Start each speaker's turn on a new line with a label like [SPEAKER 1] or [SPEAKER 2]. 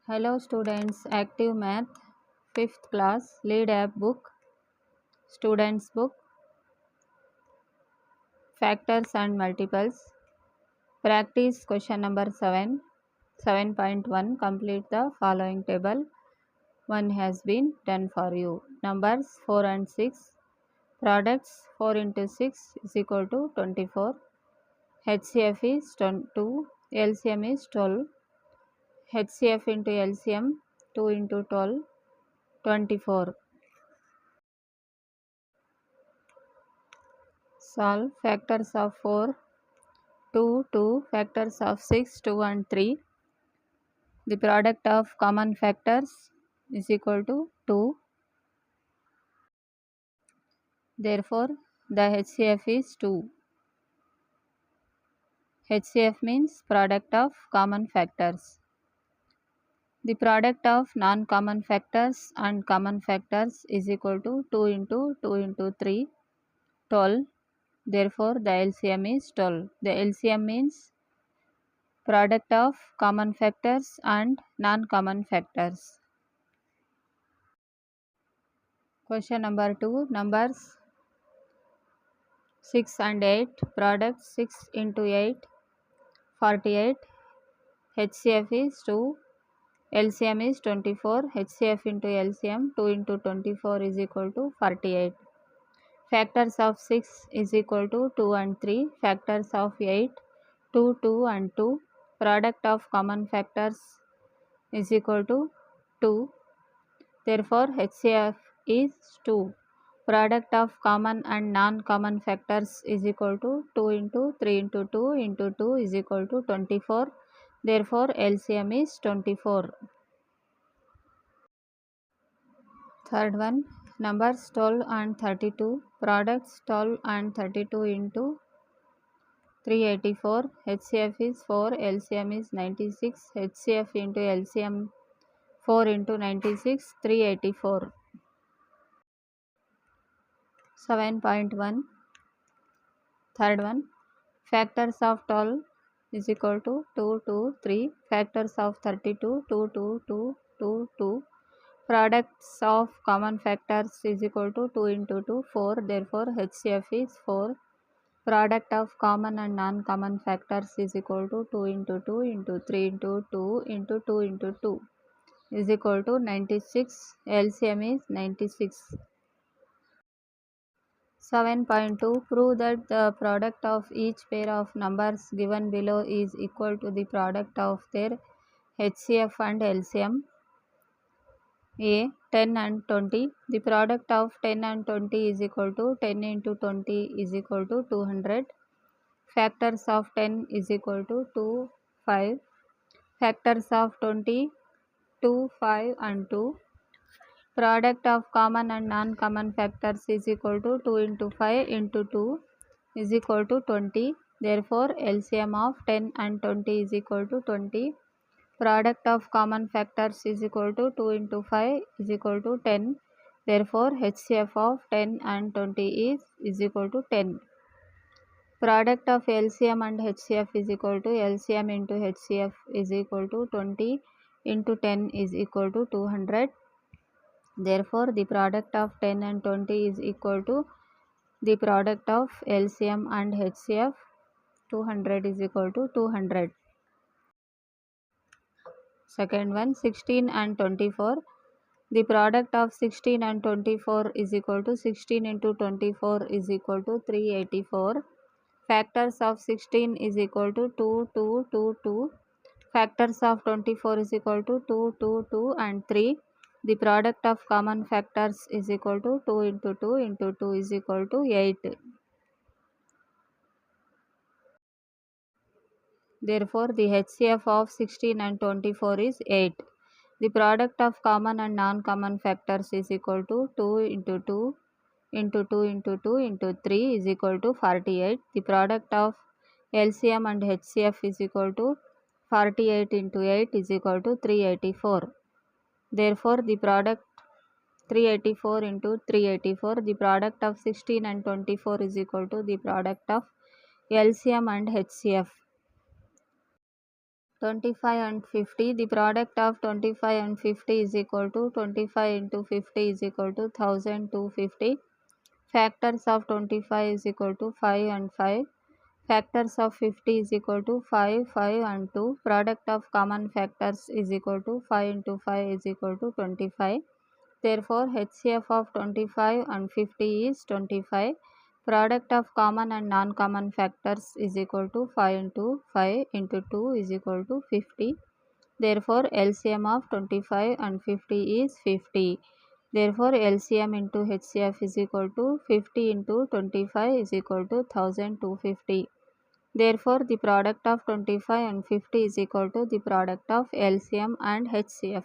[SPEAKER 1] Hello students, active math, 5th class, lead app book, students book, factors and multiples. Practice question number 7, 7.1, complete the following table. One has been done for you. Numbers 4 and 6, products 4 into 6 is equal to 24, HCF is 2, LCM is 12, HCF into LCM 2 into 12, 24. Solve factors of 4, 2, 2, factors of 6, 2 and 3. The product of common factors is equal to 2. Therefore, the HCF is 2. HCF means product of common factors. The product of non-common factors and common factors is equal to 2 into 2 into 3, 12. Therefore, the LCM is 12. The LCM means product of common factors and non-common factors. Question number 2, numbers 6 and 8, product 6 into 8, 48, HCF is 2, LCM is 24, HCF into LCM 2 into 24 is equal to 48. Factors of 6 is equal to 2 and 3, factors of 8, 2, 2 and 2, product of common factors is equal to 2. Therefore, HCF is 2. Product of common and non-common factors is equal to 2 into 3 into 2 into 2 is equal to 24. Therefore, LCM is 24. Third one, numbers 12 and 32. Products 12 and 32 into 384. HCF is 4. LCM is 96. HCF into LCM 4 into 96, 384. 7.1. Third one, factors of 12 is equal to 2, 2, 3. Factors of 32, 2, 2, 2, 2, 2. Products of common factors is equal to 2 into 2, 4. Therefore, HCF is 4. Product of common and non-common factors is equal to 2 into 2 into 3 into 2 into 2 into 2 is equal to 96. LCM is 96. 7.2, prove that the product of each pair of numbers given below is equal to the product of their HCF and LCM. A. 10 and 20. The product of 10 and 20 is equal to 10 into 20 is equal to 200. Factors of 10 is equal to 2, 5. Factors of 20, 2, 5 and 2. Product of common and non-common factors is equal to 2 into 5 into 2 is equal to 20. Therefore, LCM of 10 and 20 is equal to 20. Product of common factors is equal to 2 into 5 is equal to 10. Therefore, HCF of 10 and 20 is equal to 10. Product of LCM and HCF is equal to LCM into HCF is equal to 20 into 10 is equal to 200. Therefore, the product of 10 and 20 is equal to the product of LCM and HCF. 200 is equal to 200. Second one, 16 and 24. The product of 16 and 24 is equal to 16 into 24 is equal to 384. Factors of 16 is equal to 2, 2, 2, 2. Factors of 24 is equal to 2, 2, 2 and 3. The product of common factors is equal to 2 into 2 into 2 is equal to 8. Therefore, the HCF of 16 and 24 is 8. The product of common and non-common factors is equal to 2 into 2 into 2 into 2 into 3 is equal to 48. The product of LCM and HCF is equal to 48 into 8 is equal to 384. Therefore, the product 384 into 384, the product of 16 and 24 is equal to the product of LCM and HCF. 25 and 50. The product of 25 and 50 is equal to 25 into 50 is equal to 1250. Factors of 25 is equal to 5 and 5. Factors of 50 is equal to 5, 5 and 2. Product of common factors is equal to 5 into 5 is equal to 25. Therefore, HCF of 25 and 50 is 25. Product of common and non-common factors is equal to 5 into 5 into 2 is equal to 50. Therefore, LCM of 25 and 50 is 50. Therefore, LCM into HCF is equal to 50 into 25 is equal to 1250. Therefore, the product of 25 and 50 is equal to the product of LCM and HCF.